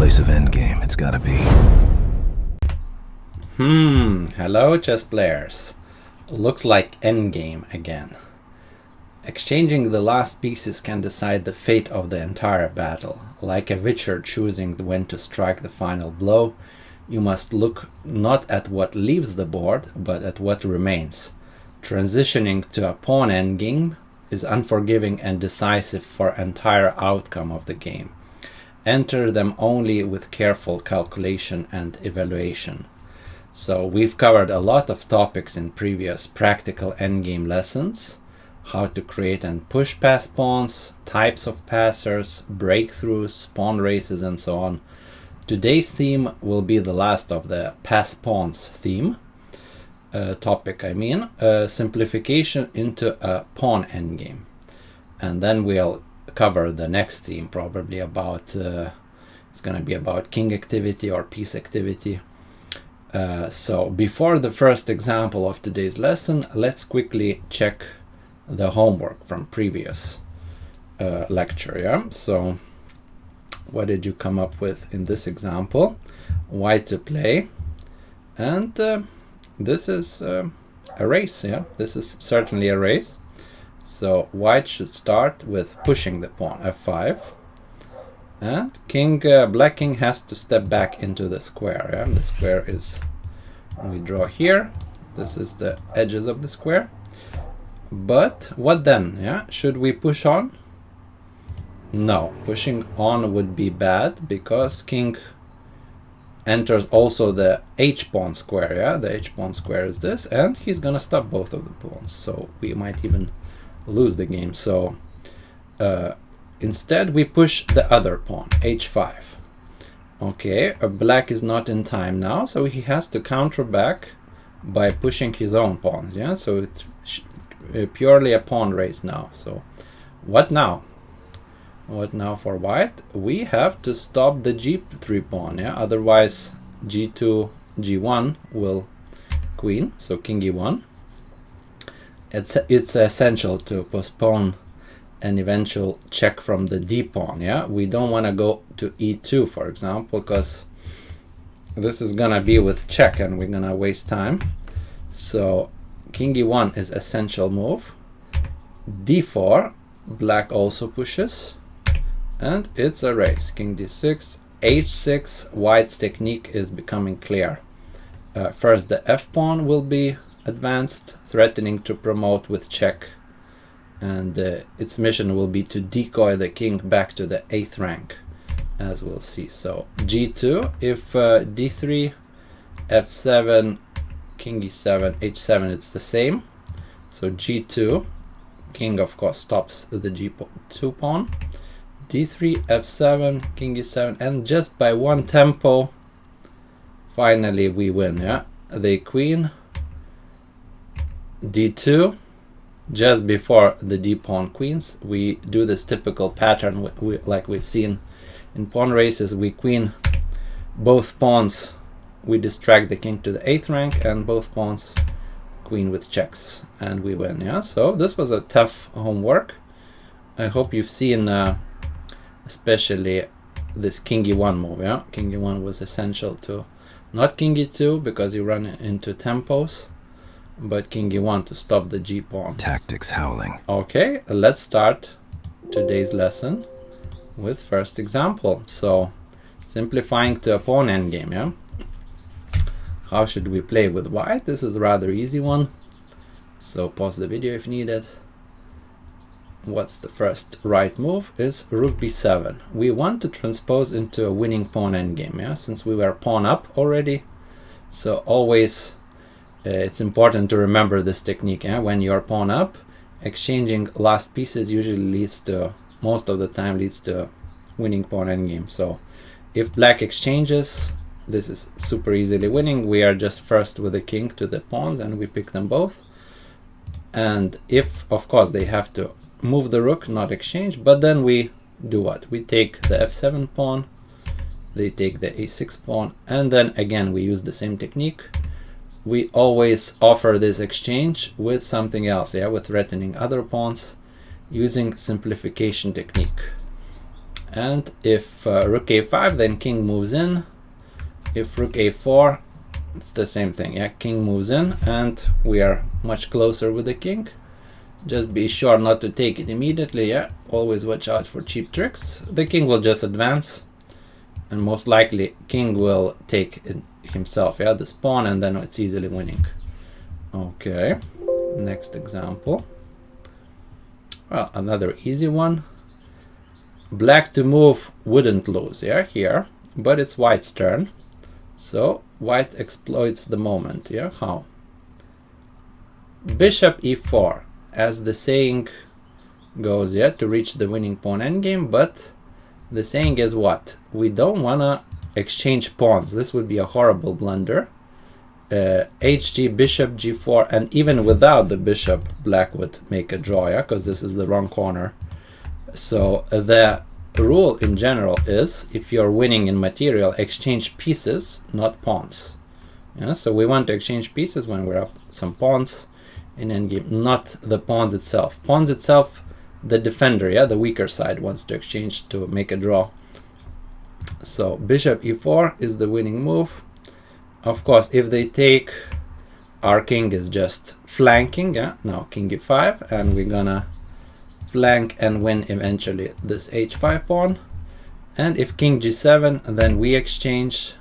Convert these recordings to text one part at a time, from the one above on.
place of endgame, it's gotta be. Hello chess players. Looks like endgame again. Exchanging the last pieces can decide the fate of the entire battle. Like a witcher choosing when to strike the final blow, you must look not at what leaves the board, but at what remains. Transitioning to a pawn endgame is unforgiving and decisive for entire outcome of the game. Enter them only with careful calculation and evaluation. So we've covered a lot of topics in previous practical endgame lessons. How to create and push pass pawns, types of passers, breakthroughs, pawn races, and so on. Today's theme will be the last of the pass pawns theme topic. Simplification into a pawn endgame. And then we'll cover the next theme, probably about, it's going to be about king activity or piece activity. So before the first example of today's lesson, let's quickly check the homework from previous lecture. So what did you come up with in this example? White to play, and this is a race. This is certainly a race. So white should start with pushing the pawn f5, and black king has to step back into the square. The square is, we draw here, this is the edges of the square. But what then? Should we push on? No, pushing on would be bad because king enters also the h-pawn square. The h-pawn square is this, and he's gonna stop both of the pawns, so we might even lose the game. So instead we push the other pawn, h5. Okay, black is not in time now, so he has to counter back by pushing his own pawns. So it's purely a pawn race now. So what now? What now for white? We have to stop the g3 pawn. Otherwise g2, g1 will queen, so king e1. It's essential to postpone an eventual check from the d pawn. We don't want to go to e2, for example, because this is gonna be with check and we're gonna waste time. So king e1 is essential move. d4, black also pushes, and it's a race. King d6, h6. White's technique is becoming clear. First the f pawn will be advanced, threatening to promote with check, and its mission will be to decoy the king back to the 8th rank, as we'll see. So g2, if d3, f7, king e7, h7, it's the same. So g2, king of course stops the g2 pawn. d3, f7, king e7, and just by one tempo finally we win. The queen, d2, just before the d pawn queens, we do this typical pattern like we've seen in pawn races. We queen both pawns, we distract the king to the 8th rank, and both pawns queen with checks, and we win. So this was a tough homework. I hope you've seen especially this king e1 move. King e1 was essential to not king e2 because you run into tempos, but king e1 to stop the g pawn. Tactics howling. Okay, let's start today's lesson with first example. So simplifying to a pawn endgame. How should we play with white? This is a rather easy one, so pause the video if needed. What's the first right move? Is rook b7. We want to transpose into a winning pawn endgame, since we were pawn up already. So always it's important to remember this technique. When you're pawn up, exchanging last pieces usually leads to, most of the time leads to winning pawn endgame. So if black exchanges, this is super easily winning. We are just first with the king to the pawns and we pick them both. And if, of course, they have to move the rook, not exchange, but then we do what? We take the f7 pawn, they take the a6 pawn, and then again we use the same technique. We always offer this exchange with something else, with threatening other pawns, using simplification technique. And if rook a5, then king moves in. If rook a4, it's the same thing. Yeah, king moves in, and we are much closer with the king. Just be sure not to take it immediately. Yeah, always watch out for cheap tricks. The king will just advance, and most likely king will take it himself. Yeah, the pawn, and then it's easily winning. Okay, next example. Well, another easy one. Black to move wouldn't lose, yeah, here, but it's white's turn. So white exploits the moment, yeah, how? Bishop e4, as the saying goes, yeah, to reach the winning pawn endgame, but the saying is what? We don't want to exchange pawns. This would be a horrible blunder. Hg, bishop g4, and even without the bishop, black would make a draw, yeah, because this is the wrong corner. So the rule in general is, if you're winning in material, exchange pieces, not pawns. Yeah, so we want to exchange pieces when we're up some pawns in endgame, not the pawns itself. Pawns itself, the defender, yeah, the weaker side wants to exchange to make a draw. So bishop e4 is the winning move. Of course, if they take, our king is just flanking. Yeah, now king e5, and we're gonna flank and win eventually this h5 pawn. And if king g7, then we exchange.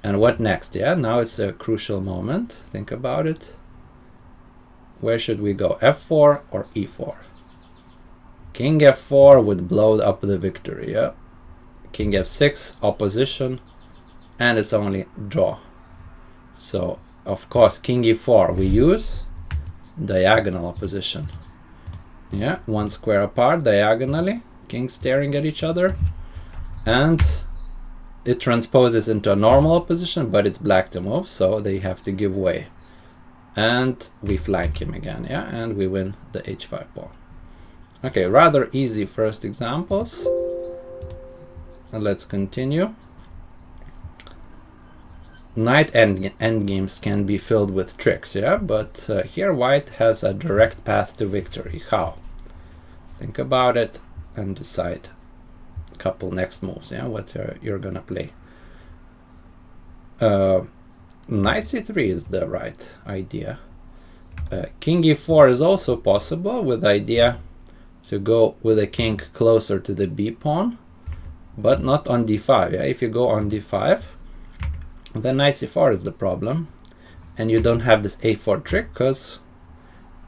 And what next? Yeah, now it's a crucial moment. Think about it. Where should we go? f4 or e4? King f4 would blow up the victory. Yeah, king f6, opposition, and it's only draw. So of course king e4 we use diagonal opposition. Yeah, one square apart diagonally, kings staring at each other, and it transposes into a normal opposition, but it's black to move, so they have to give way. And we flank him again, yeah, and we win the h5 pawn. Okay, rather easy first examples. And let's continue. Knight endgames can be filled with tricks, yeah, but here white has a direct path to victory. How? Think about it and decide a couple next moves, yeah, what you're gonna play. Knight c3 is the right idea. King e4 is also possible, with the idea to go with a king closer to the b pawn, but not on d5. Yeah, if you go on d5, then knight c4 is the problem, and you don't have this a4 trick because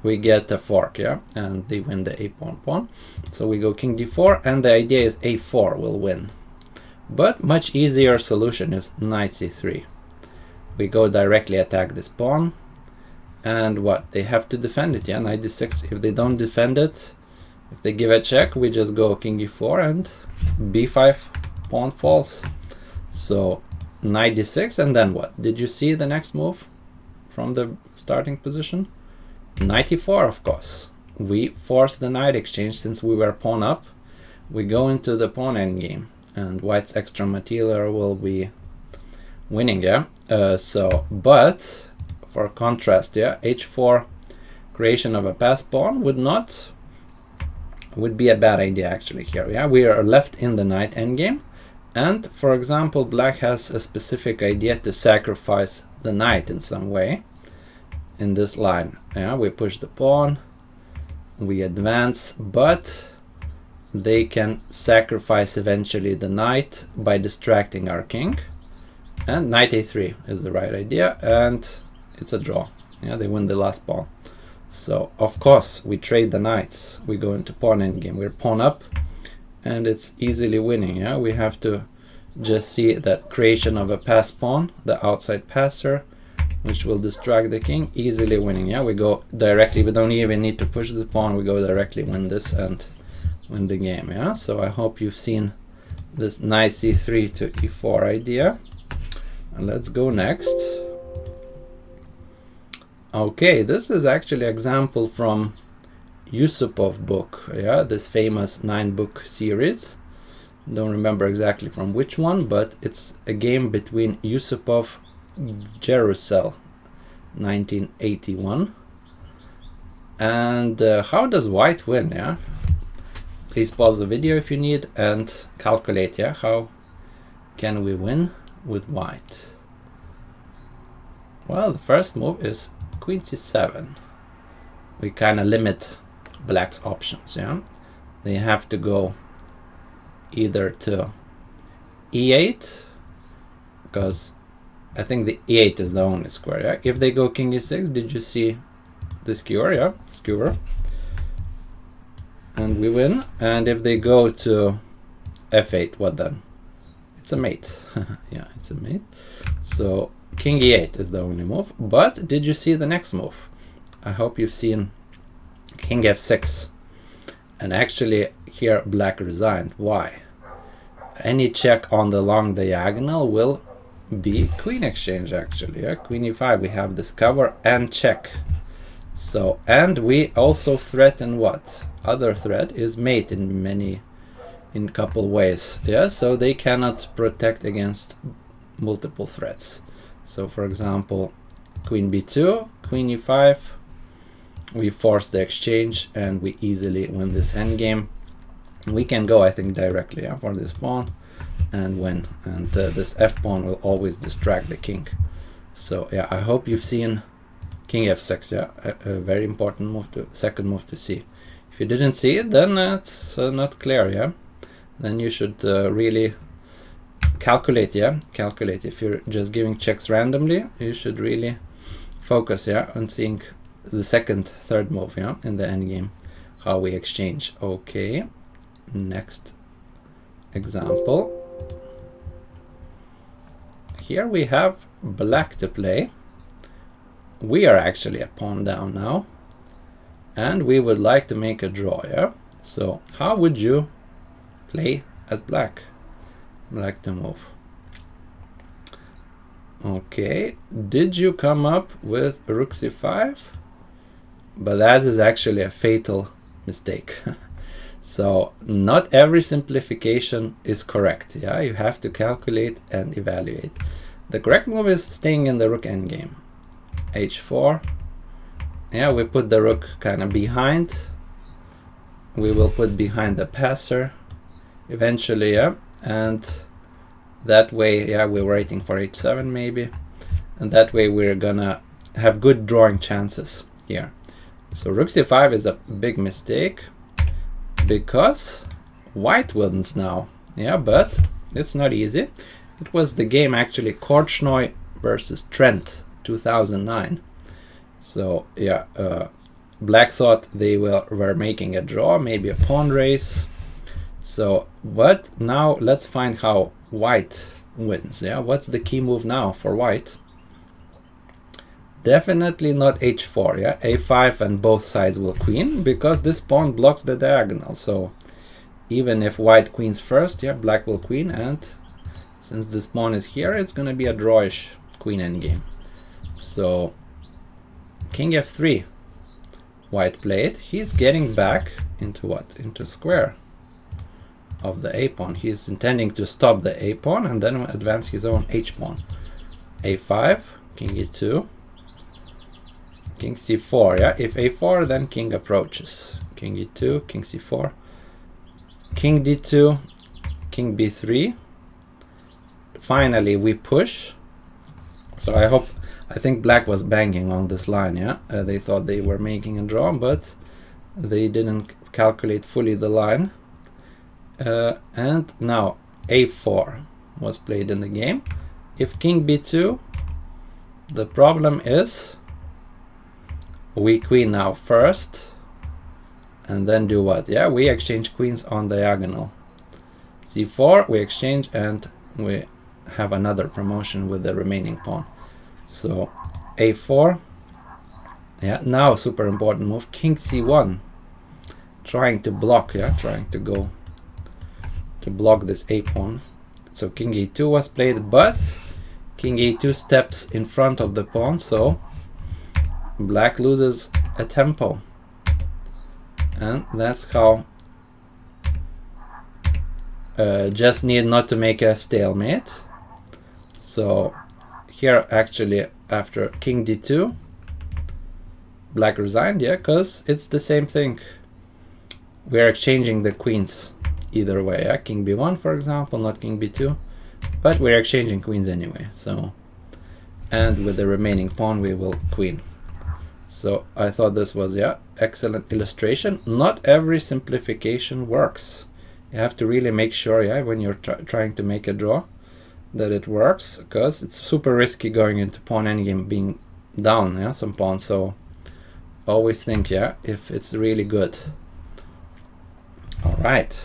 we get a fork, yeah, and they win the a pawn. So we go king d4, and the idea is a4 will win. But much easier solution is knight c3. We go directly attack this pawn, and what? They have to defend it, yeah, knight d6. If they don't defend it, if they give a check, we just go king e4 and b5 pawn falls. So knight d6, and then what? Did you see the next move from the starting position? Knight e4, of course. We force the knight exchange since we were pawn up. We go into the pawn endgame, and white's extra material will be winning, yeah. But for contrast, yeah, h4 creation of a pass pawn would be a bad idea actually here. Yeah, we are left in the knight endgame, and for example, black has a specific idea to sacrifice the knight in some way in this line. Yeah, we push the pawn, we advance, but they can sacrifice eventually the knight by distracting our king, and knight a3 is the right idea, and it's a draw. Yeah, they win the last pawn. So of course we trade the knights, we go into pawn endgame, we're pawn up, and it's easily winning. Yeah, we have to just see that creation of a pass pawn, the outside passer, which will distract the king, easily winning. Yeah, we go directly, we don't even need to push the pawn, we go directly, win this and win the game. Yeah, so I hope you've seen this knight c3 to e4 idea, and let's go next. Okay, this is actually an example from Yusupov book, yeah, this famous 9-book series. Don't remember exactly from which one, but it's a game between Yusupov-Gerusel, 1981. And how does white win? Yeah, please pause the video if you need and calculate, yeah, how can we win with white. Well, the first move is queen c7. We kind of limit black's options, yeah. They have to go either to e8, because I think the e8 is the only square, yeah. If they go king e6, did you see the skewer, yeah, skewer, and we win. And if they go to f8, what then? It's a mate. Yeah, it's a mate. So king e8 is the only move. But did you see the next move? I hope you've seen king f6. And actually here black resigned. Why? Any check on the long diagonal will be queen exchange, actually. Yeah? Queen e5, we have this cover and check. So, and we also threaten what? Other threat is mate in couple ways. Yeah, so they cannot protect against multiple threats. So for example, queen b2, queen e5, we force the exchange and we easily win this endgame. We can go, I think, directly, yeah, for this pawn and win. And this f pawn will always distract the king. So yeah, I hope you've seen king f6, yeah, a very important move, second move to see. If you didn't see it, then it's not clear, yeah. Then you should really calculate, yeah, calculate. If you're just giving checks randomly, you should really focus, yeah, on seeing the second, third move, yeah, in the endgame, how we exchange. Okay, next example. Here we have black to play. We are actually a pawn down now, and we would like to make a draw, yeah. So how would you play as black? Black to move. Okay, did you come up with rook c5? But that is actually a fatal mistake. So not every simplification is correct, yeah. You have to calculate and evaluate. The correct move is staying in the rook endgame. h4. Yeah, we put the rook kind of behind. We will put behind the passer eventually, yeah. And that way, yeah, we're waiting for h7 maybe. And that way we're gonna have good drawing chances here. So rook c5 is a big mistake because white wins now. Yeah, but it's not easy. It was the game actually Korchnoi versus Trent 2009. So yeah, black thought they were making a draw, maybe a pawn race. So, but now let's find how white wins. Yeah, what's the key move now for white? Definitely not h4. Yeah, a5 and both sides will queen because this pawn blocks the diagonal. So even if white queens first, yeah, black will queen, and since this pawn is here, it's gonna be a drawish queen endgame. So king f3, white played. He's getting back into what? Into square of the a pawn. He's intending to stop the a pawn and then advance his own h pawn. a5, king e2, king c4. Yeah, if a4, then king approaches. King e2, king c4, king d2, king b3. Finally we push. So I think black was banging on this line, yeah. They thought they were making a draw, but they didn't calculate fully the line. And now a4 was played in the game. If king b2, the problem is we queen now first and then do what? Yeah, we exchange queens on diagonal. c4, we exchange and we have another promotion with the remaining pawn. So a4, yeah, now super important move, king c1, trying to block, yeah, trying to go to block this a pawn. So king e2 was played, but king e2 steps in front of the pawn, so black loses a tempo, and that's how just need not to make a stalemate. So here actually after king d2, black resigned, yeah, because it's the same thing. we're exchanging the queens either way. Yeah? King b1, for example, not king b2, but we're exchanging queens anyway. So, and with the remaining pawn, we will queen. So I thought this was, yeah, excellent illustration. Not every simplification works. You have to really make sure, yeah, when you're trying to make a draw, that it works, because it's super risky going into pawn endgame being down, yeah, some pawns. So always think, yeah, if it's really good. All right.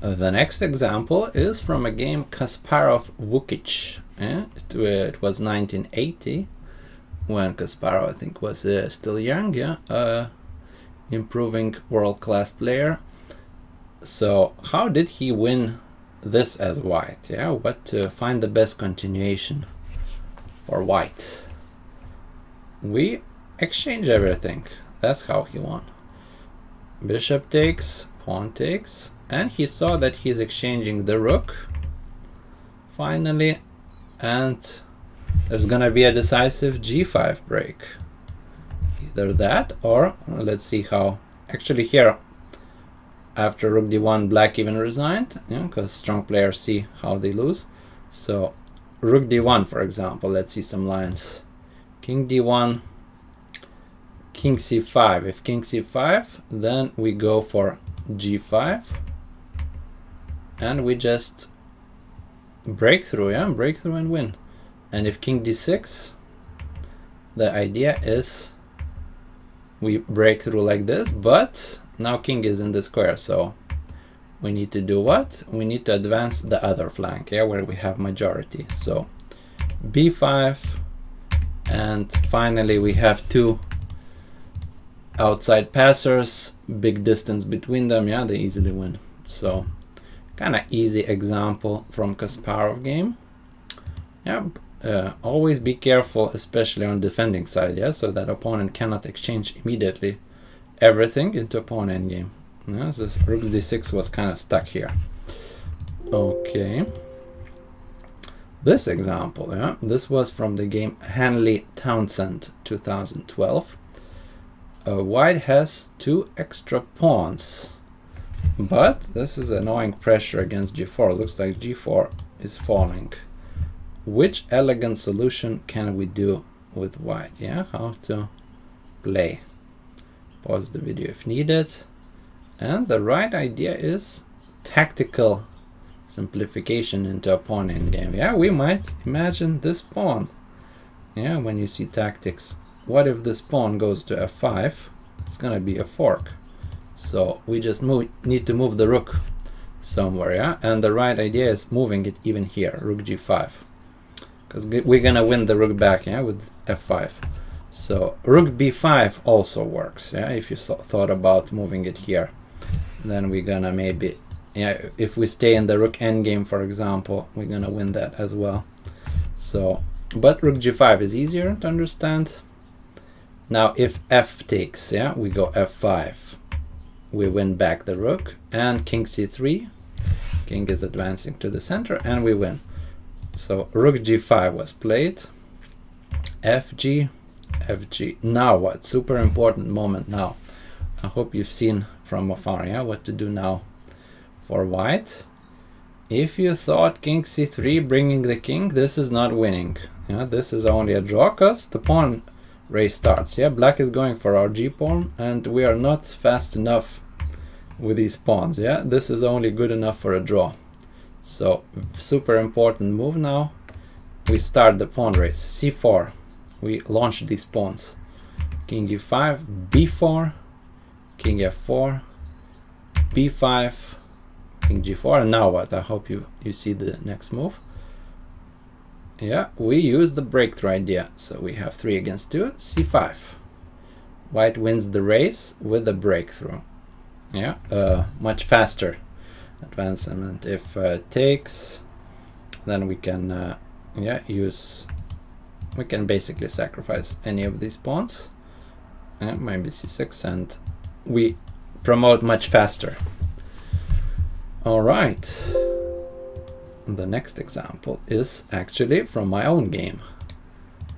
The next example is from a game Kasparov-Vukic. Yeah? It was 1980 when Kasparov, I think, was still young, yeah, improving world-class player. So how did he win this as white? Yeah, what to find the best continuation for white? We exchange everything. That's how he won. Bishop takes, pawn takes, and he saw that he's exchanging the rook finally, and there's gonna be a decisive g5 break. Either that, or let's see how. Actually here, after rook d1, black even resigned, because strong players see how they lose. So rook d1, for example, let's see some lines. King d1, king c5. If king c5, then we go for g5, and we just break through, yeah, break through and win. And if king d6, the idea is we break through like this, but now king is in the square, so we need to do what? We need to advance the other flank, yeah, where we have majority. So b5, and finally we have two outside passers, big distance between them, yeah, they easily win. So kind of easy example from Kasparov game. Yeah, always be careful, especially on defending side, yeah, so that opponent cannot exchange immediately everything into a pawn endgame. Yeah, so this rook d6 was kind of stuck here. Okay. This example, yeah, this was from the game Hanley-Townsend 2012. White has two extra pawns, but this is annoying pressure against g4. Looks like g4 is falling. Which elegant solution can we do with white? Yeah, how to play. Pause the video if needed. And the right idea is tactical simplification into a pawn endgame. Yeah, we might imagine this pawn. Yeah, when you see tactics, what if this pawn goes to f5? It's gonna be a fork. So we just need to move the rook somewhere, yeah? And the right idea is moving it even here, rook g5. Because we're gonna win the rook back, yeah, with f5. So rook b5 also works, yeah, if you thought about moving it here. Then we're gonna maybe, yeah, if we stay in the rook endgame, for example, we're gonna win that as well. So, but rook g5 is easier to understand. Now if f takes, yeah, we go f5. We win back the rook, and king c3. King is advancing to the center, and we win. So rook g5 was played. Fg, Fg. Now what? Super important moment now. I hope you've seen from afar, yeah, what to do now for white. If you thought king c3 bringing the king, this is not winning. Yeah, this is only a draw because the pawn race starts. Yeah, black is going for our g pawn, and we are not fast enough with these pawns. Yeah, this is only good enough for a draw. So super important move now. We start the pawn race. c4. We launch these pawns. King e5, b4, king f4, b5, king g4, and now what? I hope you see the next move. Yeah, we use the breakthrough idea. So we have 3 against 2, c5. White wins the race with the breakthrough. Yeah, much faster advancement. If takes, then we can yeah, we can basically sacrifice any of these pawns. Yeah, maybe c6, and we promote much faster. All right. The next example is actually from my own game.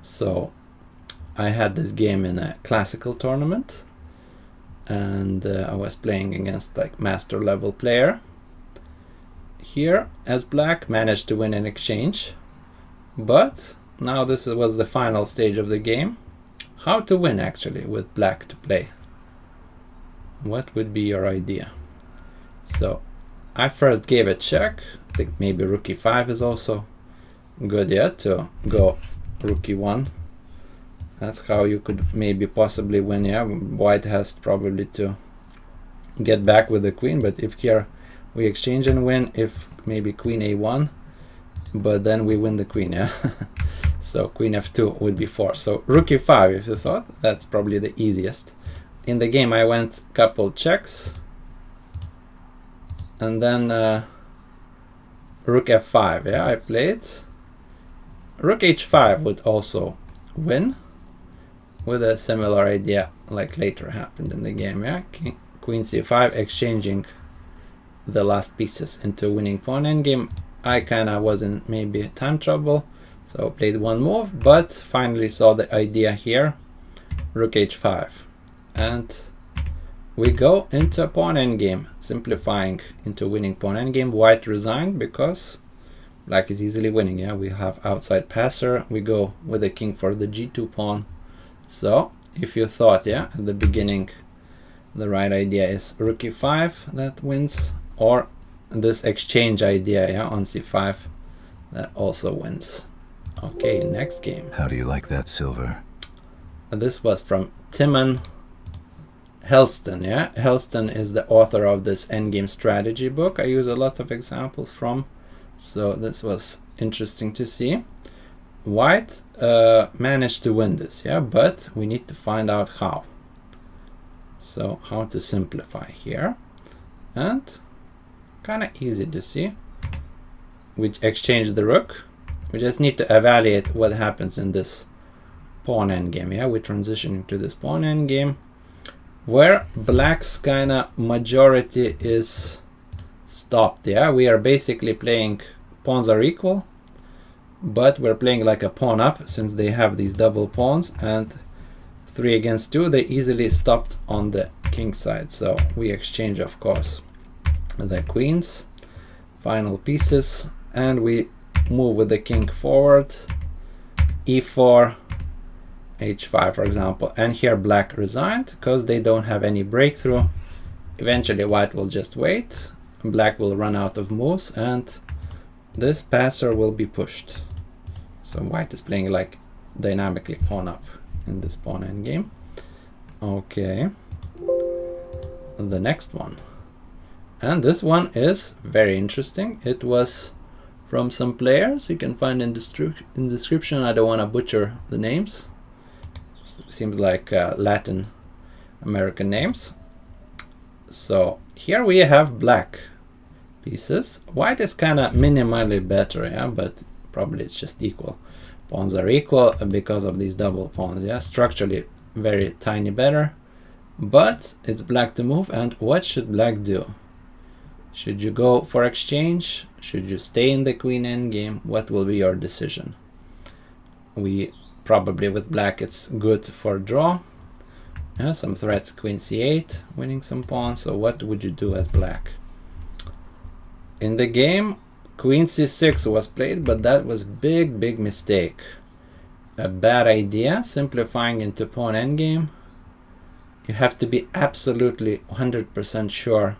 So I had this game in a classical tournament, and I was playing against like master level player. Here, as black managed to win an exchange, but now this was the final stage of the game. How to win actually with black to play? What would be your idea? So I first gave a check. I think maybe rook e5 is also good, yeah, to go rook e1. That's how you could maybe possibly win, yeah. White has probably to get back with the queen, but if here we exchange and win, if maybe queen a1, but then we win the queen, yeah. So queen f2 would be 4. So rook e5, if you thought, that's probably the easiest. In the game I went couple checks, and then rook f5, yeah, I played. Rook h5 would also win, with a similar idea like later happened in the game, yeah. Queen c5, exchanging the last pieces into winning pawn endgame. I kinda was in maybe time trouble, so played one move, but finally saw the idea here. Rook h5, and we go into pawn endgame, simplifying into winning pawn endgame. White resigned because black is easily winning, yeah. We have outside passer, we go with the king for the g2 pawn. So if you thought, yeah, at the beginning the right idea is rook e5 that wins, or this exchange idea, yeah, on c5, that also wins. Okay, next game. How do you like that, Silver? This was from Timman-Hellsten, yeah. Hellsten is the author of this endgame strategy book I use a lot of examples from, so this was interesting to see. White managed to win this, yeah, but we need to find out how. So how to simplify here, and kind of easy to see. We exchange the rook. We just need to evaluate what happens in this pawn endgame, yeah. We transition into this pawn endgame where black's kind of majority is stopped, yeah. We are basically playing pawns are equal, but we're playing like a pawn up since they have these double pawns, and 3 against 2, they easily stopped on the king side. So we exchange, of course, the queens, final pieces, and we move with the king forward, e4, h5, for example. And here black resigned because they don't have any breakthrough. Eventually white will just wait, black will run out of moves, and this passer will be pushed. So white is playing like dynamically pawn up in this pawn endgame. Okay, the next one, and this one is very interesting. It was from some players you can find in description. I don't want to butcher the names. Seems like Latin American names. So here we have black pieces. White is kind of minimally better, yeah, but probably it's just equal. Pawns are equal because of these double pawns, yeah. Structurally very tiny better, but it's black to move. And what should black do? Should you go for exchange? Should you stay in the queen endgame? What will be your decision? We probably, with black, it's good for draw. Yeah, some threats, queen c8, winning some pawns. So what would you do as black? In the game, queen c6 was played, but that was big mistake. A bad idea, simplifying into pawn endgame. You have to be absolutely 100% sure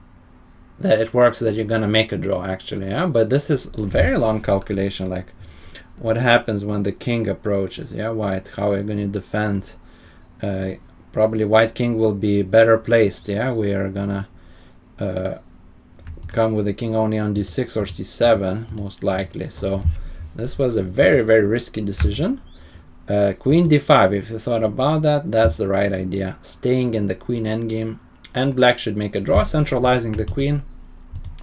that it works, that you're gonna make a draw actually, yeah. But this is a very long calculation, like what happens when the king approaches, yeah, white, how are you going to defend? Probably white king will be better placed, yeah. We are gonna come with the king only on d6 or c7 most likely. So this was a very risky decision. Queen d5, if you thought about that, that's the right idea, staying in the queen endgame, and black should make a draw, centralizing the queen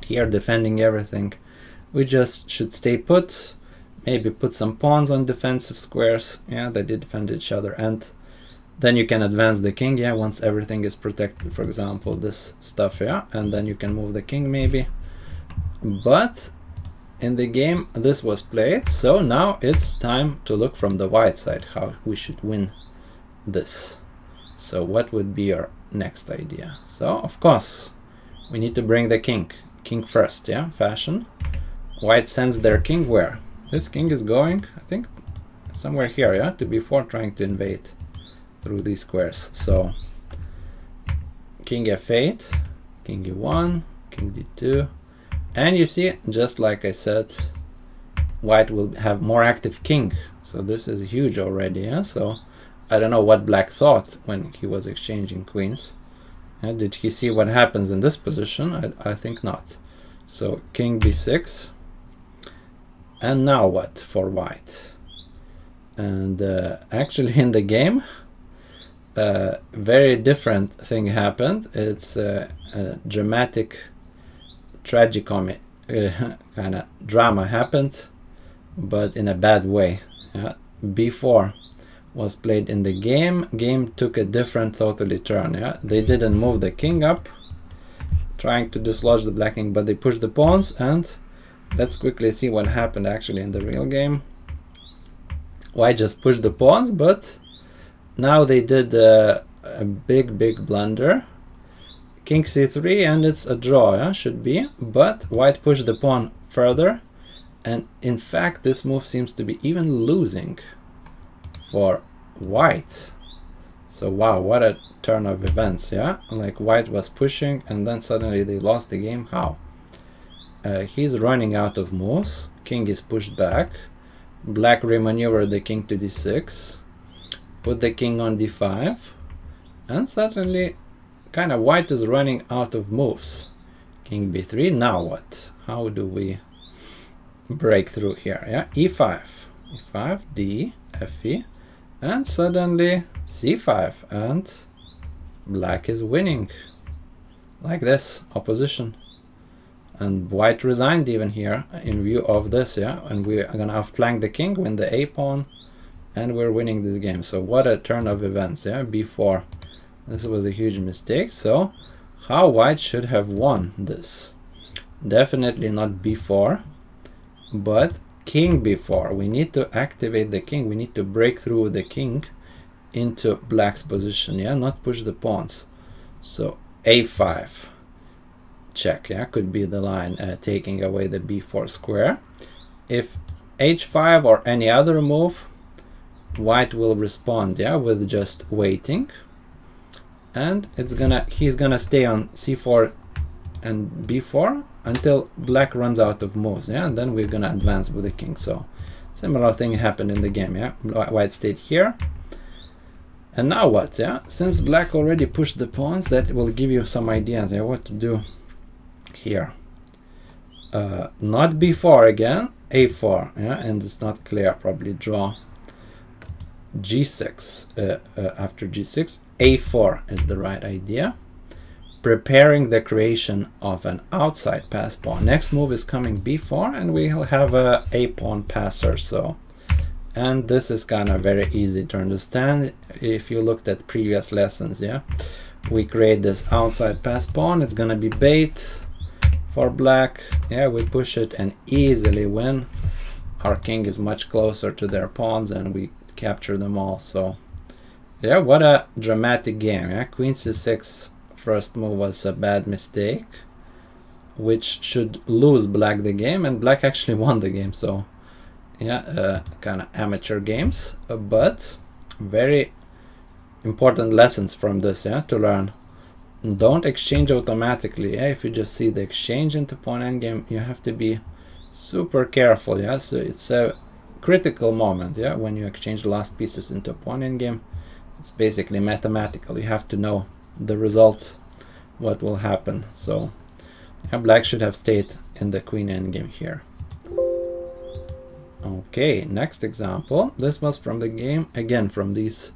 here, defending everything. We just should stay put, maybe put some pawns on defensive squares, yeah, they did defend each other, and then you can advance the king, yeah, once everything is protected, for example this stuff, yeah, and then you can move the king maybe. But in the game this was played, so now it's time to look from the white side how we should win this. So what would be your next idea. So of course we need to bring the king first, yeah, fashion. White sends their king where? This king is going, I think, somewhere here, yeah, to b4, trying to invade through these squares. So king f8, king e1, king d2, and you see, just like I said, white will have more active king. So this is huge already, yeah. So I don't know what black thought when he was exchanging queens. Did he see what happens in this position? I think not. So king b6, and now what for white? And actually in the game, very different thing happened. It's a dramatic, tragicomic kind of drama happened, but in a bad way. Yeah. b4 was played in the game took a different totally turn. Yeah, they didn't move the king up trying to dislodge the black king, but they pushed the pawns, and let's quickly see what happened actually in the real game. White just pushed the pawns, but now they did a big blunder. King c3, and it's a draw, yeah, should be, but white pushed the pawn further, and in fact this move seems to be even losing for white. So wow, what a turn of events, yeah. Like white was pushing and then suddenly they lost the game. How? He's running out of moves. King is pushed back. Black remaneuvered the king to d6, put the king on d5, and suddenly kind of white is running out of moves. King b3, now what? How do we break through here? Yeah, e5, e5, d, fe, and suddenly c5, and black is winning like this opposition, and white resigned even here in view of this, yeah, and we are gonna outflank the king, win the a pawn, and we're winning this game. So what a turn of events, yeah. b4, this was a huge mistake. So how white should have won this? Definitely not b4, but king b4. We need to activate the king. We need to break through the king into black's position, yeah, not push the pawns. So a5, check, yeah, could be the line, taking away the b4 square. If h5 or any other move, white will respond, yeah, with just waiting, and he's gonna stay on c4 and b4 until black runs out of moves, yeah, and then we're gonna advance with the king. So similar thing happened in the game, yeah. White stayed here, and now what? Yeah, since black already pushed the pawns, that will give you some ideas, yeah, what to do here. Not b4 again, a4, yeah, and it's not clear, probably draw. g6, after g6, a4 is the right idea, preparing the creation of an outside pass pawn. Next move is coming b4, and we'll have a pawn passer. So, and this is kind of very easy to understand if you looked at previous lessons, yeah. We create this outside pass pawn, it's gonna be bait for black, yeah, we push it and easily win. Our king is much closer to their pawns and we capture them all. So yeah, what a dramatic game, yeah. Queen c6 first move was a bad mistake, which should lose black the game, and black actually won the game. So yeah, kind of amateur games, but very important lessons from this, yeah, to learn. Don't exchange automatically, yeah. If you just see the exchange into pawn endgame, you have to be super careful, yeah. So it's a critical moment, yeah, when you exchange the last pieces into pawn endgame. It's basically mathematical. You have to know the result, what will happen. So yeah, black should have stayed in the queen endgame here. Okay, next example. This was from the game, again from these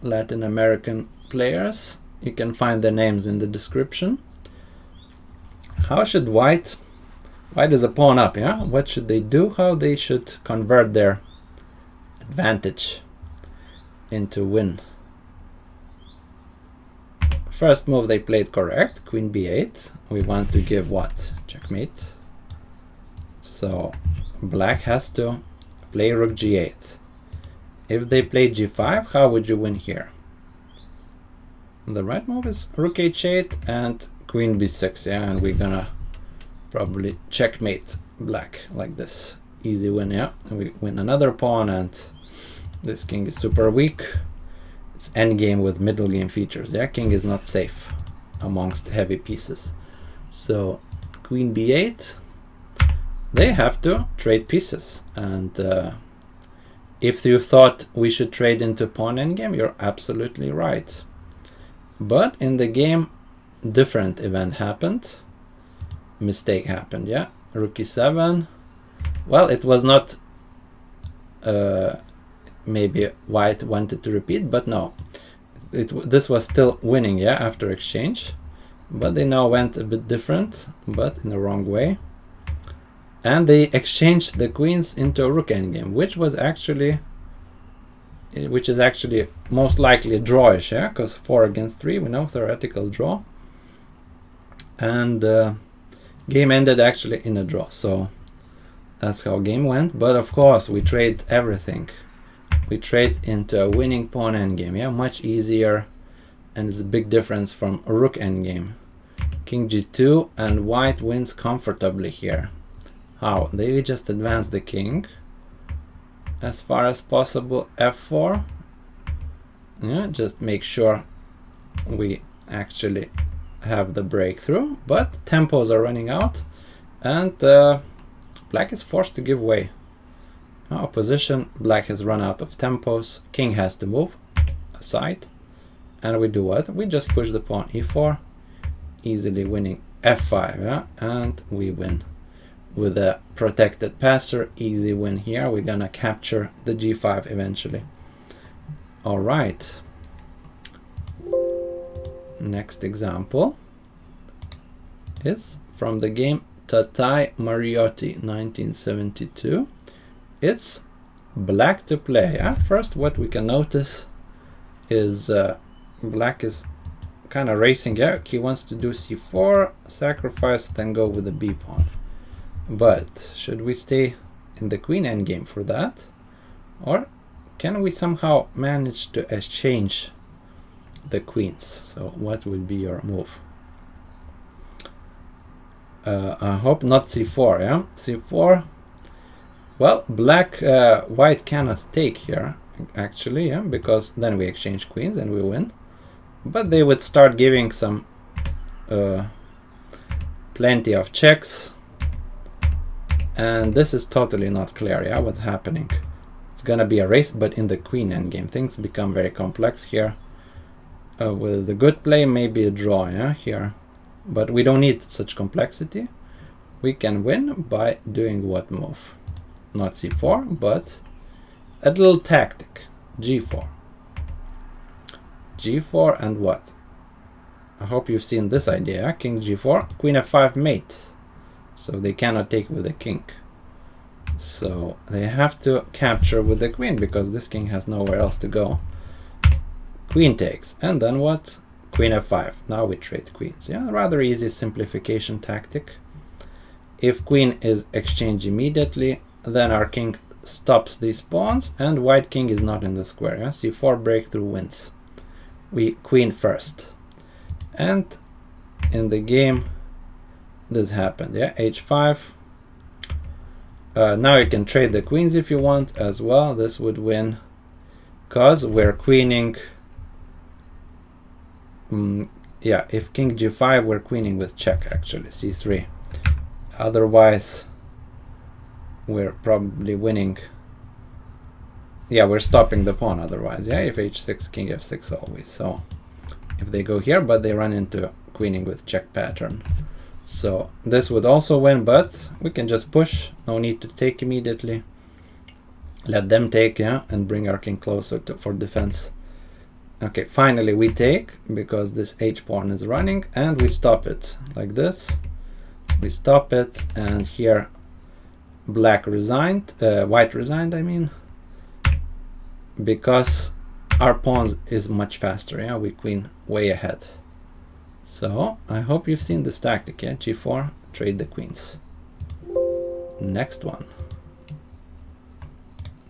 Latin American players. You can find the names in the description. How should white is a pawn up, yeah? What should they do? How they should convert their advantage into win? First move they played correct, queen b8. We want to give what? Checkmate. So black has to play rook g8. If they play g5, how would you win here? The right move is rook h8 and queen b6, yeah, and we're gonna probably checkmate black like this. Easy win, yeah. And we win another pawn, and this king is super weak. It's endgame with middle game features, yeah. King is not safe amongst heavy pieces. So queen b8, they have to trade pieces, and if you thought we should trade into pawn endgame, you're absolutely right. But in the game, different event happened. Mistake happened, yeah. Rook e7. Well, it was not maybe white wanted to repeat, but no. This was still winning, yeah, after exchange. But they now went a bit different, but in the wrong way. And they exchanged the queens into a rook endgame, which is actually most likely a drawish, yeah, because 4 against 3, we know, theoretical draw. And game ended actually in a draw, so that's how game went. But of course, we trade everything. We trade into a winning pawn endgame, yeah, much easier, and it's a big difference from a rook endgame. King g2, and white wins comfortably here. How? They just advance the king as far as possible. f4, yeah, just make sure we actually have the breakthrough, but tempos are running out, and black is forced to give way. Opposition, black has run out of tempos, king has to move aside, and we do what? We just push the pawn e4, easily winning f5, yeah, and we win with a protected passer. Easy win here. We're gonna capture the g5 eventually. All right, next example is from the game Tatai-Mariotti 1972. It's black to play, yeah? First, what we can notice is black is kind of racing, yeah. He wants to do c4, sacrifice, then go with the b pawn. But should we stay in the queen endgame for that, or can we somehow manage to exchange the queens? So what will be your move? I hope not c4, yeah. c4, well, black, white cannot take here actually, yeah, because then we exchange queens and we win. But they would start giving some plenty of checks, and this is totally not clear, yeah, what's happening. It's gonna be a race, but in the queen endgame things become very complex here. With the good play, maybe a draw, yeah, here, but we don't need such complexity. We can win by doing what move? Not c4, but a little tactic, g4. g4 and what? I hope you've seen this idea. King g4, queen f5 mate. So they cannot take with the king. So they have to capture with the queen because this king has nowhere else to go. Queen takes, and then what? Queen f5. Now we trade queens. Yeah, rather easy simplification tactic. If queen is exchanged immediately, then our king stops these pawns, and white king is not in the square. Yeah? c4 breakthrough wins. We queen first, and in the game this happened, yeah, h5. Now you can trade the queens if you want as well. This would win because we're queening. Yeah, if king g5, we're queening with check actually, c3. Otherwise we're probably winning. Yeah, we're stopping the pawn otherwise, yeah, if h6, king f6 always. So if they go here, but they run into queening with check pattern. So this would also win, but we can just push, no need to take immediately. Let them take, yeah, and bring our king closer for defense. Okay, finally we take, because this h pawn is running, and we stop it like this. We stop it, and here black resigned, white resigned, I mean, because our pawn is much faster, yeah, we queen way ahead. So I hope you've seen this tactic, yeah, g4, trade the queens. Next one.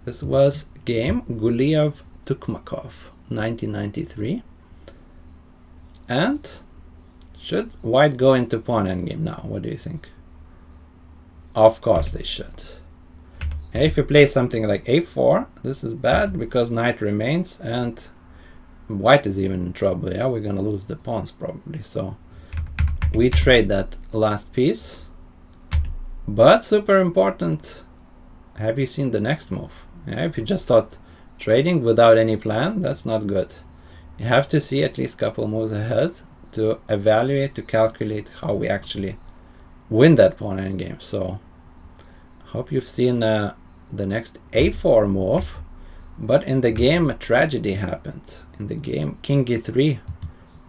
This was game Guliev-Tukmakov, 1993. And should white go into pawn endgame now? What do you think? Of course they should. If you play something like a4, this is bad because knight remains and white is even in trouble. Yeah, we're gonna lose the pawns probably. So we trade that last piece. But super important, have you seen the next move? Yeah, if you just thought trading without any plan, that's not good. You have to see at least a couple moves ahead to evaluate, to calculate how we actually win that pawn endgame. So I hope you've seen the next a4 move, but in the game a tragedy happened. In the game king e3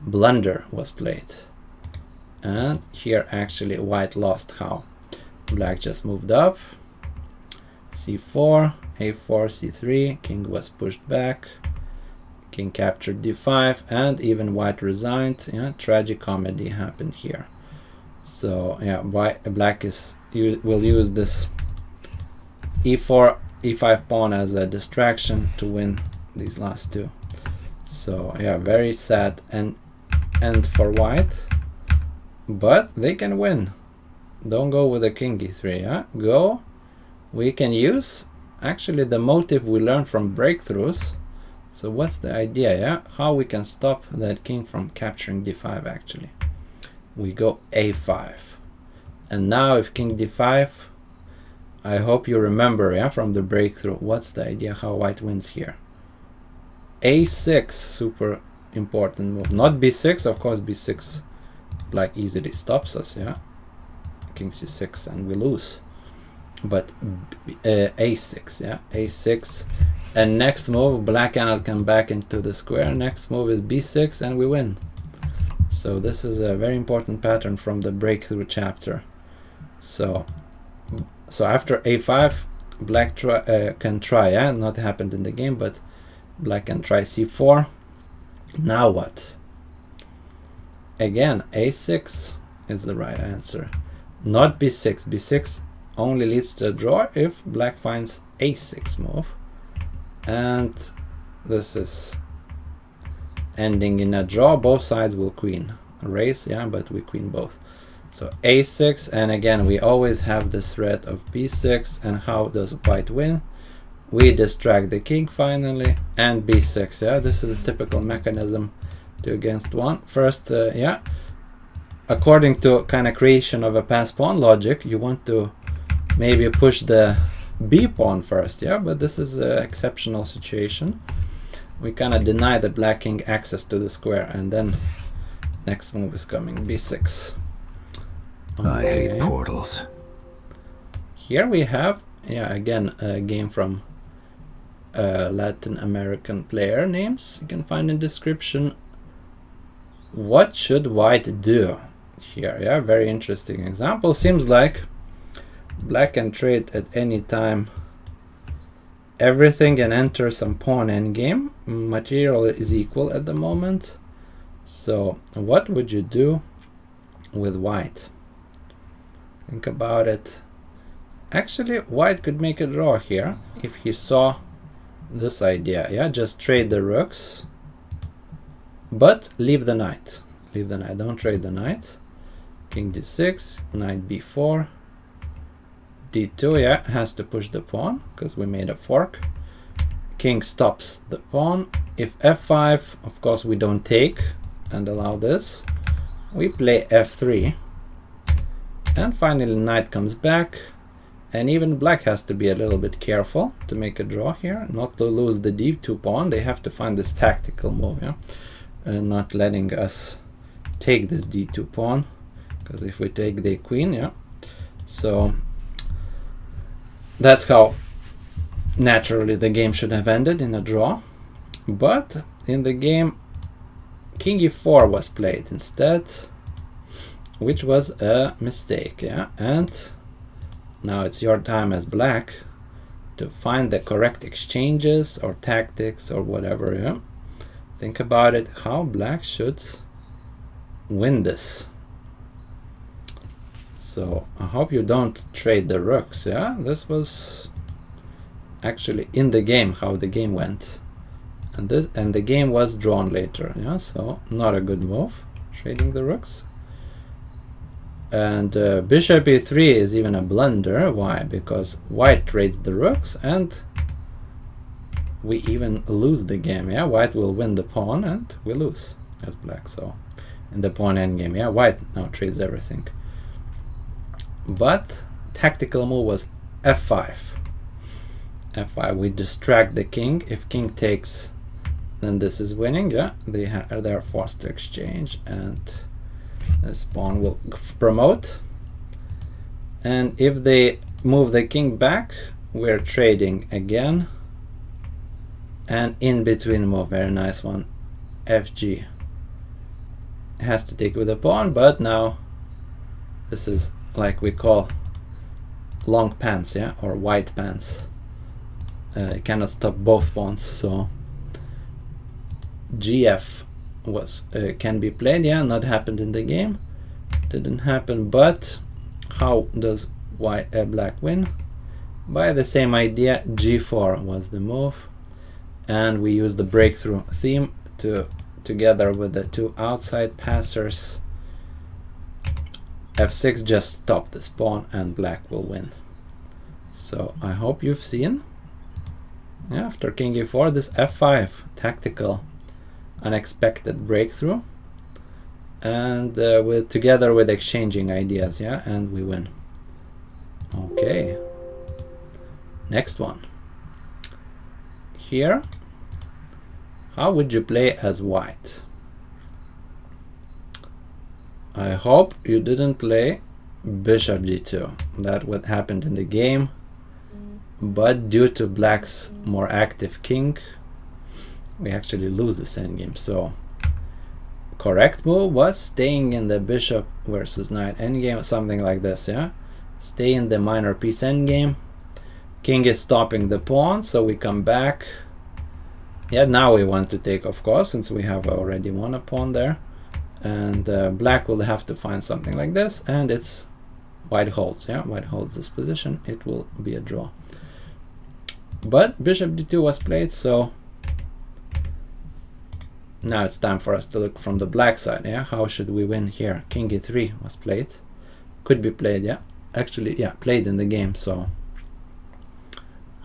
blunder was played, and here actually white lost. How? Black just moved up, c4, a4, c3, king was pushed back, king captured d5, and even white resigned. Yeah, tragic comedy happened here. So yeah, black will use this e4, e5 pawn as a distraction to win these last two. So yeah, very sad end for white, but they can win. Don't go with the king e3. Yeah, go. We can use actually the motive we learned from breakthroughs. So what's the idea? Yeah, how we can stop that king from capturing d5? Actually, we go a5, and now if king d5, I hope you remember, yeah, from the breakthrough, what's the idea how white wins here? a6, super important move. Not b6, of course, b6 like easily stops us, yeah. King c6 and we lose. But a6, yeah, a6. And next move, black cannot come back into the square. Next move is b6 and we win. So this is a very important pattern from the breakthrough chapter. So after a5, black can try, yeah, not happened in the game, but black can try c4. Now what? Again, a6 is the right answer. Not b6. b6 only leads to a draw if black finds a6 move. And this is ending in a draw. Both sides will queen. Raise, yeah, but we queen both. So a6, and again we always have this threat of b6. And how does white win? We distract the king finally, and b6. Yeah, this is a typical mechanism 2 against 1. First, yeah, according to kind of creation of a pass pawn logic, you want to maybe push the b pawn first, yeah, but this is an exceptional situation. We kind of deny the black king access to the square, and then next move is coming b6. Okay. I hate portals. Here we have, yeah, again a game from Latin American player names. You can find in description. What should white do here? Yeah, very interesting example. Seems like black can trade at any time everything and enter some pawn endgame. Material is equal at the moment. So what would you do with white? Think about it. Actually, white could make a draw here if he saw this idea. Yeah, just trade the rooks, but leave the knight. Leave the knight. Don't trade the knight. King d6, knight b4, d2. Yeah, has to push the pawn because we made a fork. King stops the pawn. If f5, of course we don't take and allow this. We play f3, and finally knight comes back. And even black has to be a little bit careful to make a draw here, not to lose the d2 pawn. They have to find this tactical move, yeah, and not letting us take this d2 pawn, because if we take the queen, yeah. So that's how naturally the game should have ended, in a draw. But in the game, king e4 was played instead, which was a mistake, yeah. And now it's your time as black to find the correct exchanges or tactics or whatever, yeah. Think about it, how black should win this. So I hope you don't trade the rooks, yeah. This was actually in the game, how the game went. And the game was drawn later, yeah, so not a good move. trading the rooks. And bishop e3 is even a blunder. Why? Because white trades the rooks and we even lose the game. Yeah, white will win the pawn and we lose as black. So in the pawn endgame, yeah, white now trades everything. But tactical move was f5. f5, we distract the king. If king takes, then this is winning. Yeah, they're forced to exchange and this pawn will promote. And if they move the king back, we're trading again. And in between move, very nice one, fg. Has to take with the pawn, but now this is like we call long pants, yeah, or white pants. You cannot stop both pawns, so gf was can be played. Yeah, not happened in the game, didn't happen. But how does black win? By the same idea, g4 was the move, and we use the breakthrough theme to together with the two outside passers. f6 just stop this pawn and black will win. So I hope you've seen, yeah, after king e4, this f5 tactical unexpected breakthrough, and together with exchanging ideas, yeah, and we win. Okay, next one. Here, how would you play as white? I hope you didn't play bishop d2. That what happened in the game, but due to black's more active king, we actually lose this endgame. So correct move was staying in the bishop versus knight endgame, something like this, yeah. Stay in the minor piece endgame. King is stopping the pawn, so we come back. Yeah, now we want to take, of course, since we have already won a pawn there. And black will have to find something like this, and it's white holds, yeah, white holds this position. It will be a draw. But bishop d2 was played, so now it's time for us to look from the black side, yeah. How should we win here? King e3 was played, could be played, yeah. Actually, yeah, played in the game. So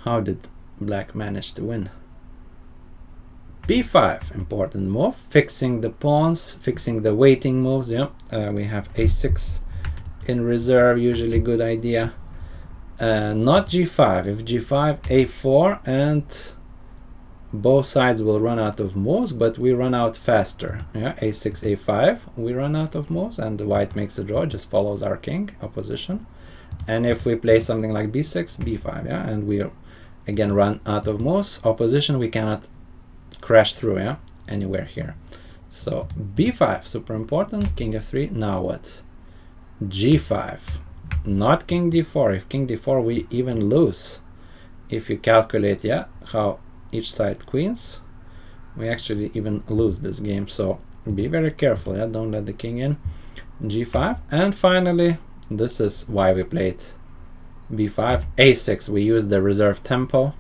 how did black manage to win? b5, important move, fixing the pawns, fixing the waiting moves, yeah. We have a6 in reserve, usually good idea. Not g5. If g5, a4, and both sides will run out of moves, but we run out faster. Yeah, a6, a5, we run out of moves, and the white makes a draw, just follows our king, opposition. And if we play something like b6, b5, yeah, and we again run out of moves, opposition, we cannot crash through, yeah, anywhere here. So b5, super important. King f3. Now what? g5, not king d4. If king d4, we even lose. If you calculate, yeah, how each side queens, we actually even lose this game. So be very careful, yeah, don't let the king in. g5, and finally, this is why we played b5, a6. We use the reserve tempo,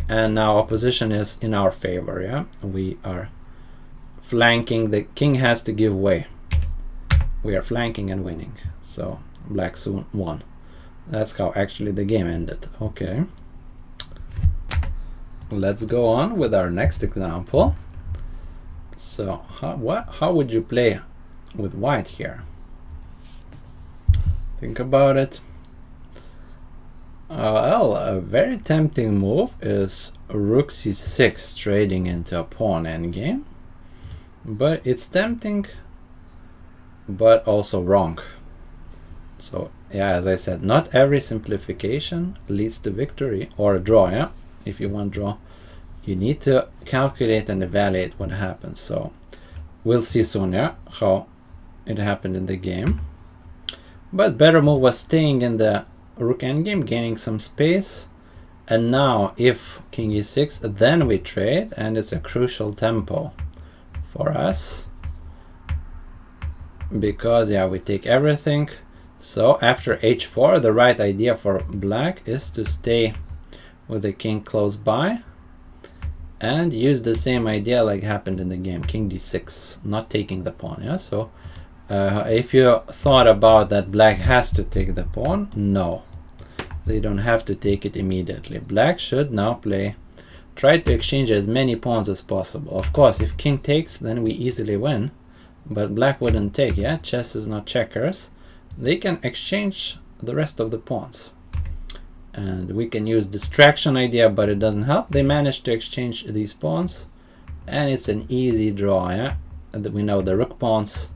and now opposition is in our favor, yeah. We are flanking, the king has to give way. We are flanking and winning, so black soon won. That's how actually the game ended. Okay, let's go on with our next example. So how would you play with white here? Think about it. Well, a very tempting move is rook c6, trading into a pawn endgame, but it's tempting but also wrong. So yeah, as I said, not every simplification leads to victory or a draw, yeah. If you want draw, you need to calculate and evaluate what happens. So we'll see soon, yeah, how it happened in the game. But better move was staying in the rook endgame, gaining some space. And now if king e6, then we trade, and it's a crucial tempo for us, because yeah, we take everything. So after h4, the right idea for black is to stay with the king close by and use the same idea like happened in the game. King d6, not taking the pawn. Yeah, so if you thought about that black has to take the pawn, no, they don't have to take it immediately. Black should now try to exchange as many pawns as possible. Of course, if king takes, then we easily win, but black wouldn't take. Yeah, chess is not checkers. They can exchange the rest of the pawns, and we can use distraction idea, but it doesn't help. They managed to exchange these pawns, and it's an easy draw. Yeah, and we know the rook pawns,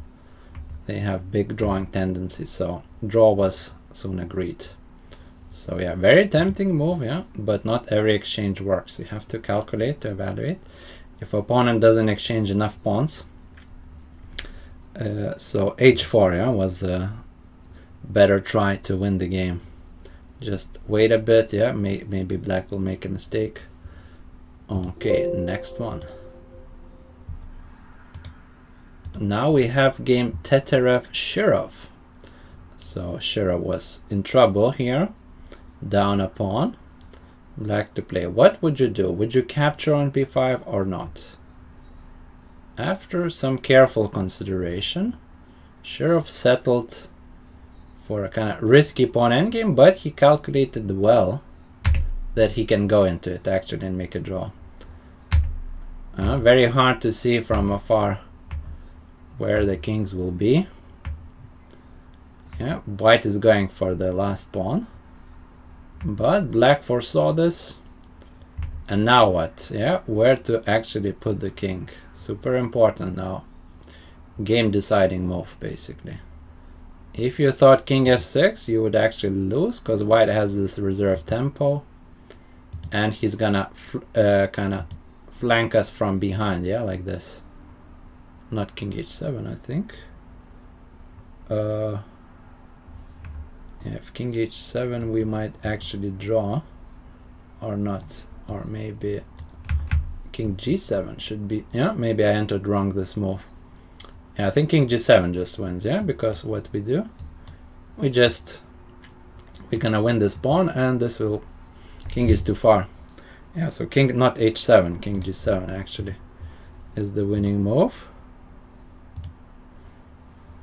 they have big drawing tendencies, so draw was soon agreed. So yeah, very tempting move, yeah, but not every exchange works. You have to calculate to evaluate. If opponent doesn't exchange enough pawns, so h4, yeah, was a better try to win the game. Just wait a bit, yeah, maybe black will make a mistake. Okay, next one. Now we have game Teterev-Shirov. So Shirov was in trouble here. Down a pawn. Black to play. What would you do? Would you capture on b5 or not? After some careful consideration, Shirov settled for a kind of risky pawn endgame, but he calculated well that he can go into it actually and make a draw. Very hard to see from afar where the kings will be. Yeah, white is going for the last pawn, but black foresaw this. And now what? Yeah, where to actually put the king. Super important now. Game deciding move, basically. If you thought king f6, you would actually lose, because white has this reserve tempo, and he's gonna kind of flank us from behind, yeah, like this. Not king h7, I think. Yeah, if king h7, we might actually draw, or not, or maybe king g7 should be. Yeah, maybe I entered wrong this move. Yeah, I think king g7 just wins. Yeah, because what we do, we're gonna win this pawn, and this will, king is too far. Yeah, so king, not h7, king g7 actually is the winning move.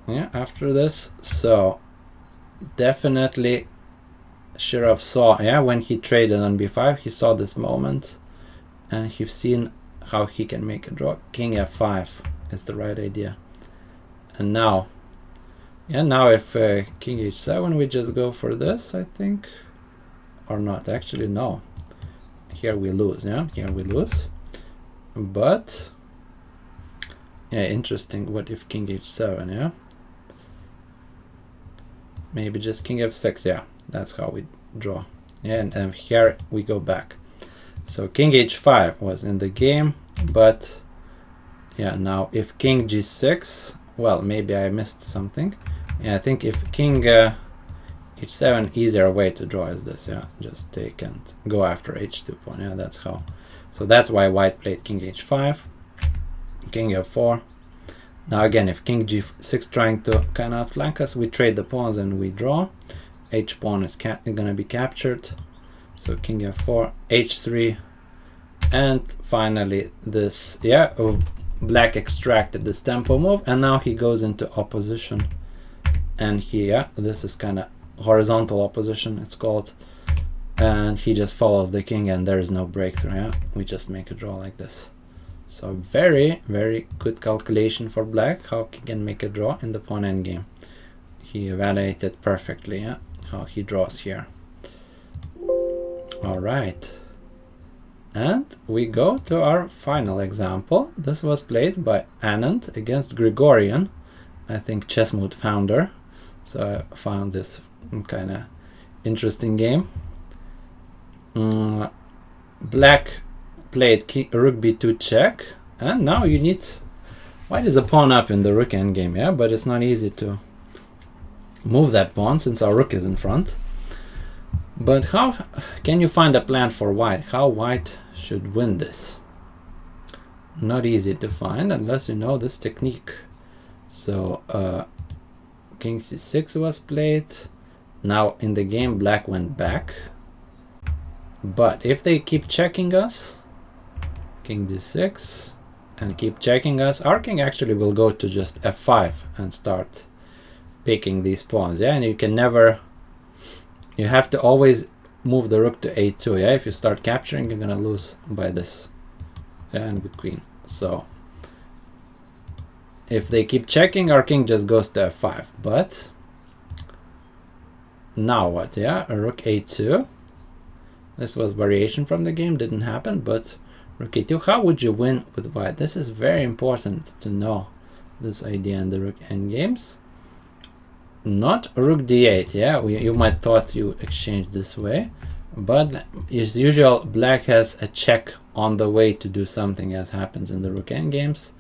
Yeah, after this, so definitely Shirov saw, yeah, when he traded on b5, he saw this moment, and he's seen how he can make a draw. King f5 is the right idea. And now, yeah, now if king h7, we just go for this, I think, or not. Actually, no. Here we lose, yeah, here we lose. But yeah, interesting. What if king h7, yeah? Maybe just king f6, yeah, that's how we draw. Yeah, and here we go back. So king h5 was in the game, but yeah, now if king g6, well, maybe I missed something. Yeah, I think if king h7, easier way to draw is this, yeah, just take and go after h2 pawn, yeah, that's how. So that's why white played king h5, king f4. Now again, if king g6 trying to kind of outflank us, we trade the pawns and we draw. H pawn is gonna be captured. So king f4, h3, and finally this, yeah, black extracted this tempo move, and now he goes into opposition. And here, this is kind of horizontal opposition, it's called. And he just follows the king, and there is no breakthrough, yeah? We just make a draw like this. So very, very good calculation for black, how he can make a draw in the pawn endgame. He evaluated perfectly, yeah, how he draws here. All right. And we go to our final example. This was played by Anand against Grigoryan, I think Chessmood founder. So I found this kind of interesting game. Black played rook b2 check, and now you need, white is a pawn up in the rook endgame, yeah, but it's not easy to move that pawn since our rook is in front. But how can you find a plan for white? How white should win this? Not easy to find unless you know this technique. So king c6 was played. Now in the game black went back, but if they keep checking us, king d6, and keep checking us. Our king actually will go to just f5 and start picking these pawns. Yeah, and you can never, you have to always move the rook to a2. Yeah, if you start capturing, you're gonna lose by this. Yeah, and with queen. So if they keep checking, our king just goes to f5. But now what? Yeah, a rook a2. This was variation from the game, didn't happen, but rook a2. How would you win with white? This is very important to know, this idea in the rook endgames. Not rook d8. Yeah, you might thought you exchanged this way, but as usual, black has a check on the way to do something, as happens in the rook endgames.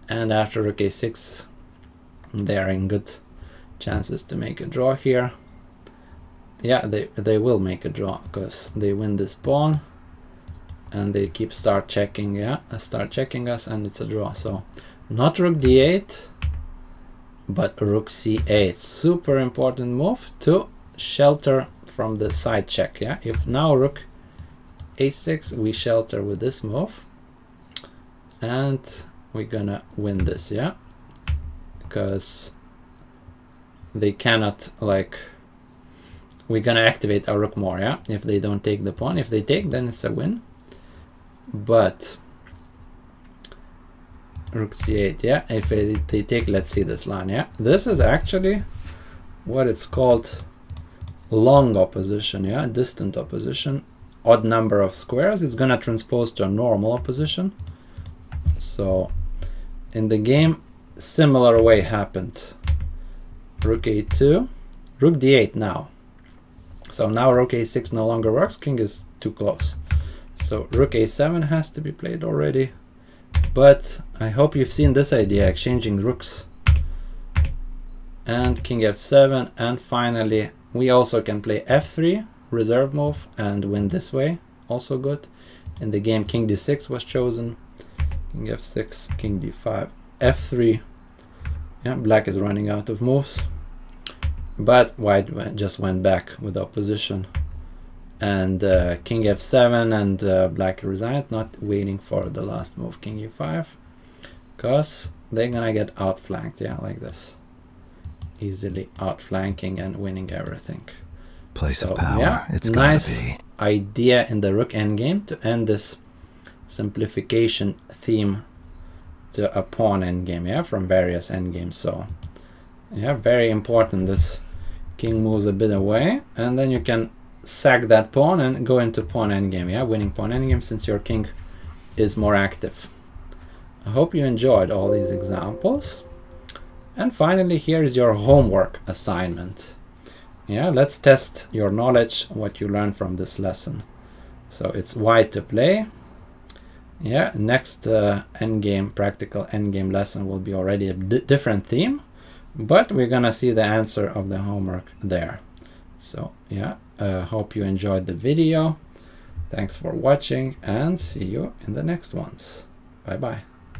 And after rook a6, they are in good chances to make a draw here. Yeah, they will make a draw because they win this pawn and they keep start checking. Yeah, start checking us, and it's a draw. So not rook d8, but rook c8. Super important move to shelter from the side check. Yeah, if now rook a6, we shelter with this move, and we're gonna win this. Yeah, because they cannot, like, we're gonna activate our rook more. Yeah, if they don't take the pawn. If they take, then it's a win. But rook c8. Yeah, if they take, let's see this line. Yeah, this is actually what it's called long opposition. Yeah, distant opposition, odd number of squares. It's gonna transpose to a normal opposition. So in the game, similar way happened. Rook a2, rook d8 now. So now rook a6 no longer works, king is too close. So rook a7 has to be played already. But I hope you've seen this idea, exchanging rooks. And king f7, and finally we also can play f3, reserve move, and win this way, also good. In the game, king d6 was chosen, king f6, king d5, f3. Yeah, black is running out of moves. But white just went back with opposition, and king f7, and black resigned, not waiting for the last move, king e5, because they're gonna get outflanked. Yeah, like this, easily outflanking and winning everything. Place So, of power. yeah, It's nice gotta be. idea in the rook endgame to end this simplification theme to a pawn endgame. Yeah, from various endgames. So yeah, very important. This king moves a bit away, and then you can sack that pawn and go into pawn endgame. Yeah, winning pawn endgame since your king is more active. I hope you enjoyed all these examples. And finally, here is your homework assignment. Yeah, let's test your knowledge, what you learned from this lesson. So it's white to play. Yeah, next endgame, practical endgame lesson will be already a different theme, but we're gonna see the answer of the homework there. So yeah, hope you enjoyed the video. Thanks for watching, and see you in the next ones. Bye bye.